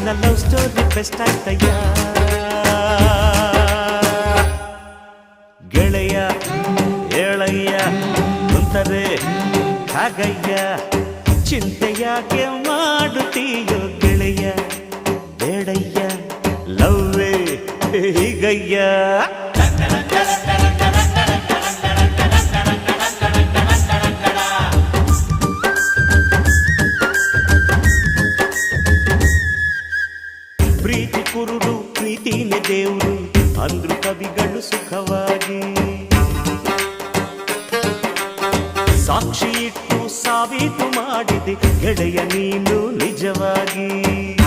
ನಿನ್ನ love story best ಆಯ್ತಯ್ಯ. ಗೆಳೆಯ ಏಳಯ್ಯ ಕುಂತರೆ ಹಾಗಯ್ಯ, ಚಿಂತೆಯಾಗೆ ಮಾಡುತ್ತೀಯೋ ಗೆಳೆಯ, ಬೇಡಯ್ಯ ಲವ್ವೇ ಹೀಗಯ್ಯ. ಪ್ರೀತಿ ಕುರುಡು ಪ್ರೀತಿನೇ ದೇವರು ಅಂದ್ರು ಕವಿಗಳು ಸುಖವಾಗಿ. ಸಾಕ್ಷಿ ಇಟ್ಟು ಸಾಬೀತು ಮಾಡಿದೆ ಗೆಳೆಯ ನೀನು ನಿಜವಾಗಿ.